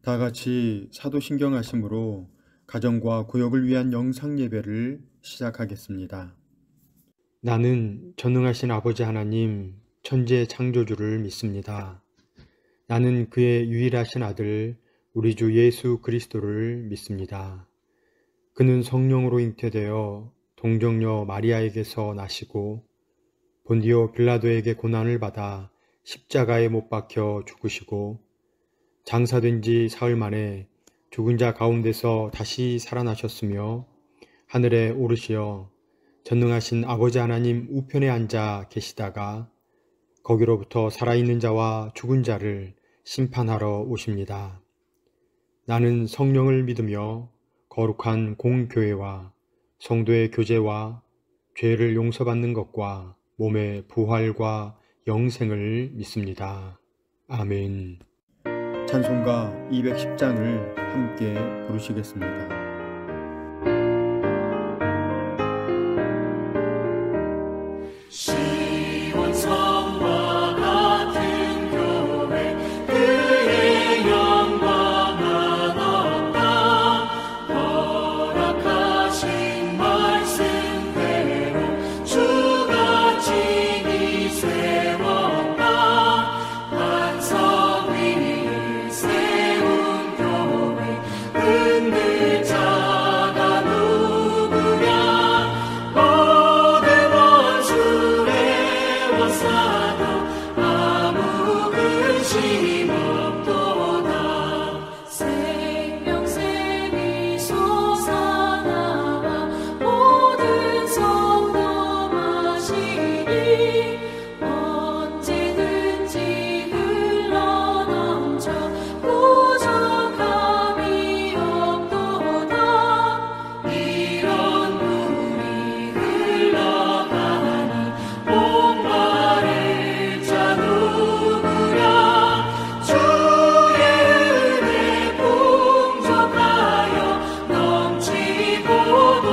다 같이 사도신경하심으로 가정과 구역을 위한 영상 예배를 시작하겠습니다. 나는 전능하신 아버지 하나님, 천지의 창조주를 믿습니다. 나는 그의 유일하신 아들, 우리 주 예수 그리스도를 믿습니다. 그는 성령으로 잉태되어 동정녀 마리아에게서 나시고 본디오 빌라도에게 고난을 받아 십자가에 못 박혀 죽으시고 장사된 지 사흘 만에 죽은 자 가운데서 다시 살아나셨으며 하늘에 오르시어 전능하신 아버지 하나님 우편에 앉아 계시다가 거기로부터 살아있는 자와 죽은 자를 심판하러 오십니다. 나는 성령을 믿으며 거룩한 공교회와 성도의 교제와 죄를 용서받는 것과 몸의 부활과 영생을 믿습니다. 아멘. 찬송가 210장을 함께 부르시겠습니다. 시온성과 같은 교회 그의 영광 얻었다. 허락하신 말씀대로 주가 진히 세웠다. 반석 위를 세운 교회 흔들 자가 누구랴. 모든 원수의 원사도 아무 근심 없도다. 생명샘이 솟아나와 모든 성도 마시니 언제든지 흘러넘쳐 부족함이 없도다. 이런 물이 흘러가니 목마를 자 누구랴. 주의 은혜 풍족하여 넘치고도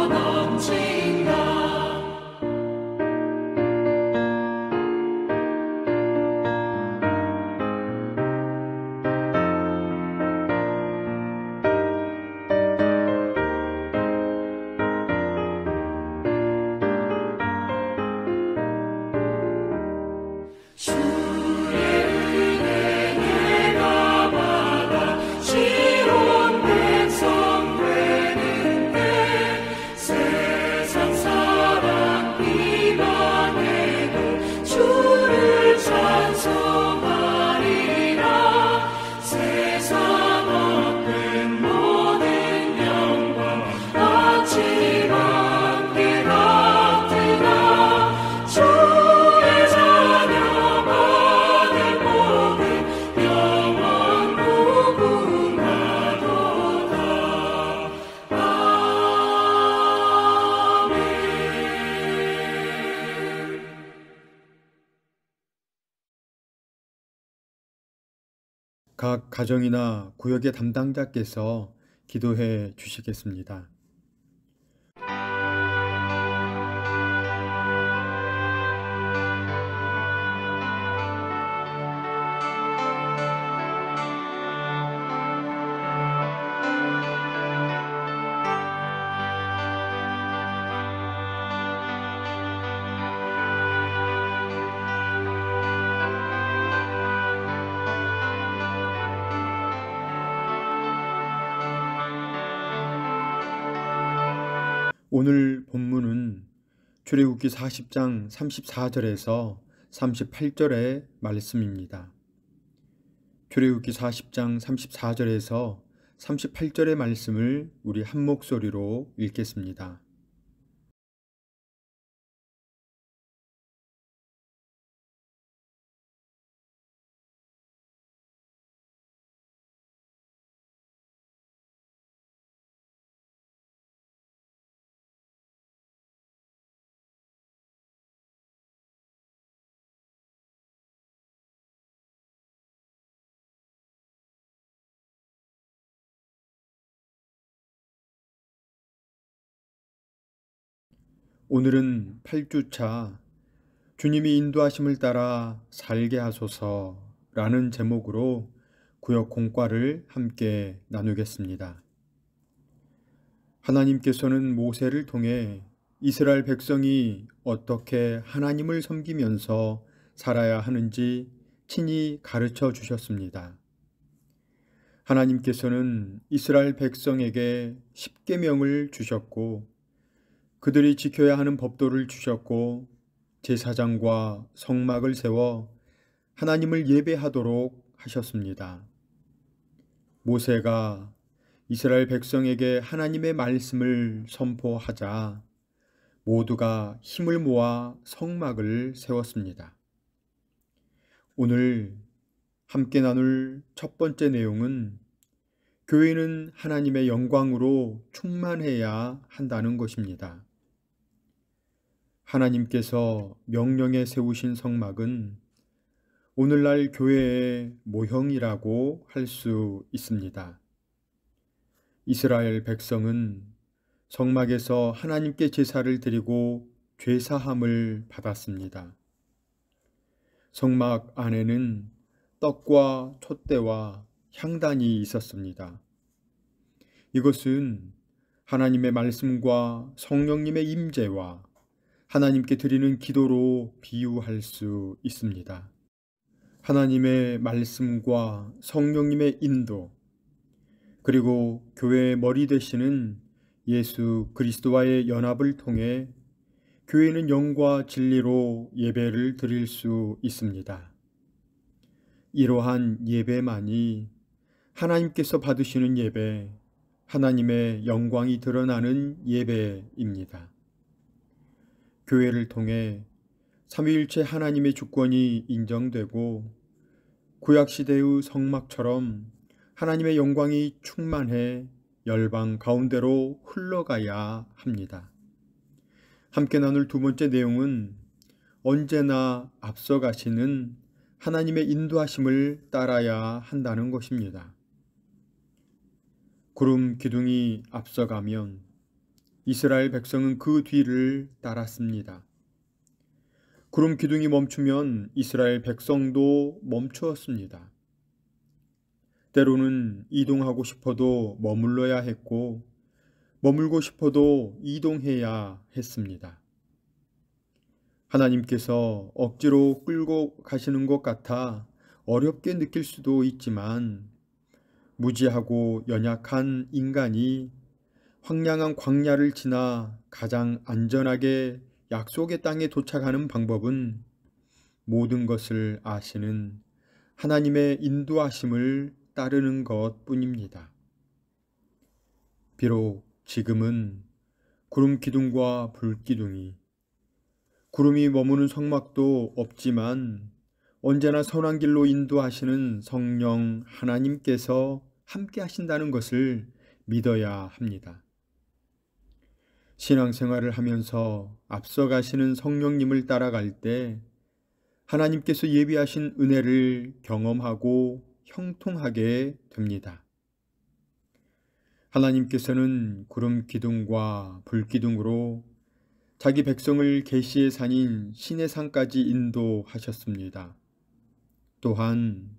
넘친다. 주의 은혜 내가 받아 시온 백성 되는데 세상 사랑 비방해도 주를 찬송하리라. 세상 얻는 모든 영광 아침 함께 같으나 주의 자녀 받을 복은 영원 무궁하도다. 아멘. 각 가정이나 구역의 담당자께서 기도해 주시겠습니다. 오늘 본문은 출애굽기 40장 34절에서 38절의 말씀입니다. 출애굽기 40장 34절에서 38절의 말씀을 우리 한 목소리로 읽겠습니다. 오늘은 8주차 주님이 인도하심을 따라 살게 하소서라는 제목으로 구역 공과를 함께 나누겠습니다. 하나님께서는 모세를 통해 이스라엘 백성이 어떻게 하나님을 섬기면서 살아야 하는지 친히 가르쳐 주셨습니다. 하나님께서는 이스라엘 백성에게 십계명을 주셨고 그들이 지켜야 하는 법도를 주셨고 제사장과 성막을 세워 하나님을 예배하도록 하셨습니다. 모세가 이스라엘 백성에게 하나님의 말씀을 선포하자 모두가 힘을 모아 성막을 세웠습니다. 오늘 함께 나눌 첫 번째 내용은 교회는 하나님의 영광으로 충만해야 한다는 것입니다. 하나님께서 명령에 세우신 성막은 오늘날 교회의 모형이라고 할 수 있습니다. 이스라엘 백성은 성막에서 하나님께 제사를 드리고 죄사함을 받았습니다. 성막 안에는 떡과 촛대와 향단이 있었습니다. 이것은 하나님의 말씀과 성령님의 임재와 하나님께 드리는 기도로 비유할 수 있습니다. 하나님의 말씀과 성령님의 인도, 그리고 교회의 머리 되시는 예수 그리스도와의 연합을 통해 교회는 영과 진리로 예배를 드릴 수 있습니다. 이러한 예배만이 하나님께서 받으시는 예배, 하나님의 영광이 드러나는 예배입니다. 교회를 통해 삼위일체 하나님의 주권이 인정되고 구약시대의 성막처럼 하나님의 영광이 충만해 열방 가운데로 흘러가야 합니다. 함께 나눌 두 번째 내용은 언제나 앞서가시는 하나님의 인도하심을 따라야 한다는 것입니다. 구름 기둥이 앞서가면 이스라엘 백성은 그 뒤를 따랐습니다. 구름 기둥이 멈추면 이스라엘 백성도 멈추었습니다. 때로는 이동하고 싶어도 머물러야 했고 머물고 싶어도 이동해야 했습니다. 하나님께서 억지로 끌고 가시는 것 같아 어렵게 느낄 수도 있지만 무지하고 연약한 인간이 황량한 광야를 지나 가장 안전하게 약속의 땅에 도착하는 방법은 모든 것을 아시는 하나님의 인도하심을 따르는 것 뿐입니다. 비록 지금은 구름 기둥과 불 기둥이, 구름이 머무는 성막도 없지만 언제나 선한 길로 인도하시는 성령 하나님께서 함께 하신다는 것을 믿어야 합니다. 신앙생활을 하면서 앞서가시는 성령님을 따라갈 때 하나님께서 예비하신 은혜를 경험하고 형통하게 됩니다. 하나님께서는 구름 기둥과 불 기둥으로 자기 백성을 계시의 산인 신의 산까지 인도하셨습니다. 또한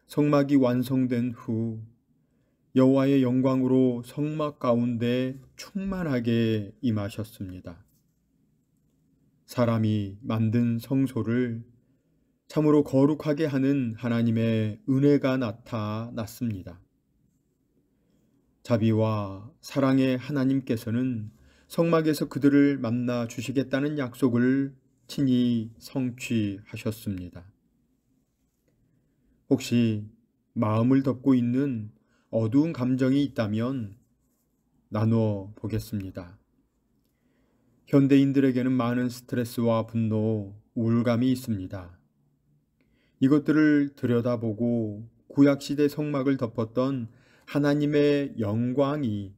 성막이 완성된 후 여호와의 영광으로 성막 가운데 충만하게 임하셨습니다. 사람이 만든 성소를 참으로 거룩하게 하는 하나님의 은혜가 나타났습니다. 자비와 사랑의 하나님께서는 성막에서 그들을 만나 주시겠다는 약속을 친히 성취하셨습니다. 혹시 마음을 덮고 있는 어두운 감정이 있다면 나누어 보겠습니다. 현대인들에게는 많은 스트레스와 분노, 우울감이 있습니다. 이것들을 들여다보고 구약시대 성막을 덮었던 하나님의 영광이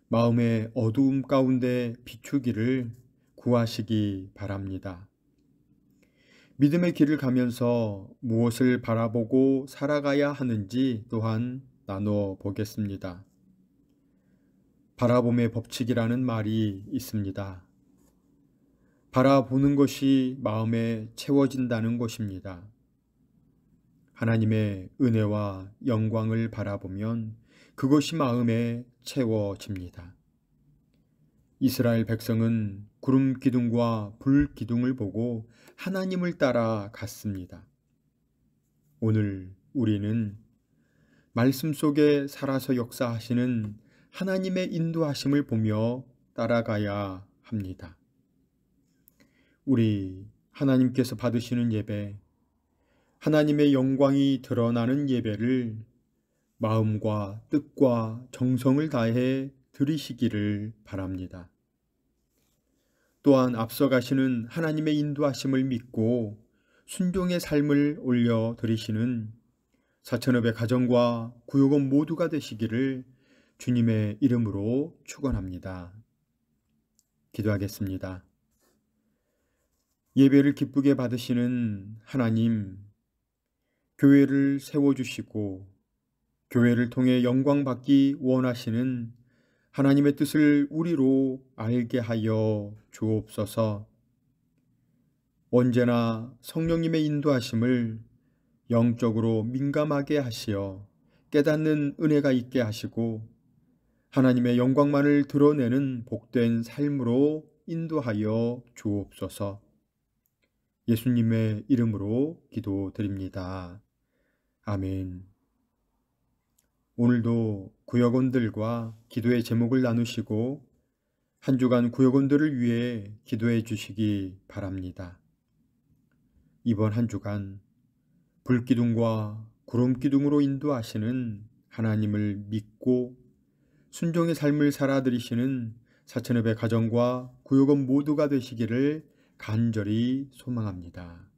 마음의 어두움 가운데 비추기를 구하시기 바랍니다. 믿음의 길을 가면서 무엇을 바라보고 살아가야 하는지 또한 나누어 보겠습니다. 바라봄의 법칙이라는 말이 있습니다. 바라보는 것이 마음에 채워진다는 것입니다. 하나님의 은혜와 영광을 바라보면 그것이 마음에 채워집니다. 이스라엘 백성은 구름 기둥과 불 기둥을 보고 하나님을 따라 갔습니다. 오늘 우리는 말씀 속에 살아서 역사하시는 하나님의 인도하심을 보며 따라가야 합니다. 우리 하나님께서 받으시는 예배, 하나님의 영광이 드러나는 예배를 마음과 뜻과 정성을 다해 드리시기를 바랍니다. 또한 앞서가시는 하나님의 인도하심을 믿고 순종의 삶을 올려드리시는 사천읍의 가정과 구역원 모두가 되시기를 주님의 이름으로 축원합니다. 기도하겠습니다. 예배를 기쁘게 받으시는 하나님, 교회를 세워주시고 교회를 통해 영광 받기 원하시는 하나님의 뜻을 우리로 알게 하여 주옵소서. 언제나 성령님의 인도하심을 영적으로 민감하게 하시어 깨닫는 은혜가 있게 하시고 하나님의 영광만을 드러내는 복된 삶으로 인도하여 주옵소서. 예수님의 이름으로 기도드립니다. 아멘. 오늘도 구역원들과 기도의 제목을 나누시고 한 주간 구역원들을 위해 기도해 주시기 바랍니다. 이번 한 주간 불기둥과 구름기둥으로 인도하시는 하나님을 믿고 순종의 삶을 살아드리시는 사천읍의 가정과 구역원 모두가 되시기를 간절히 소망합니다.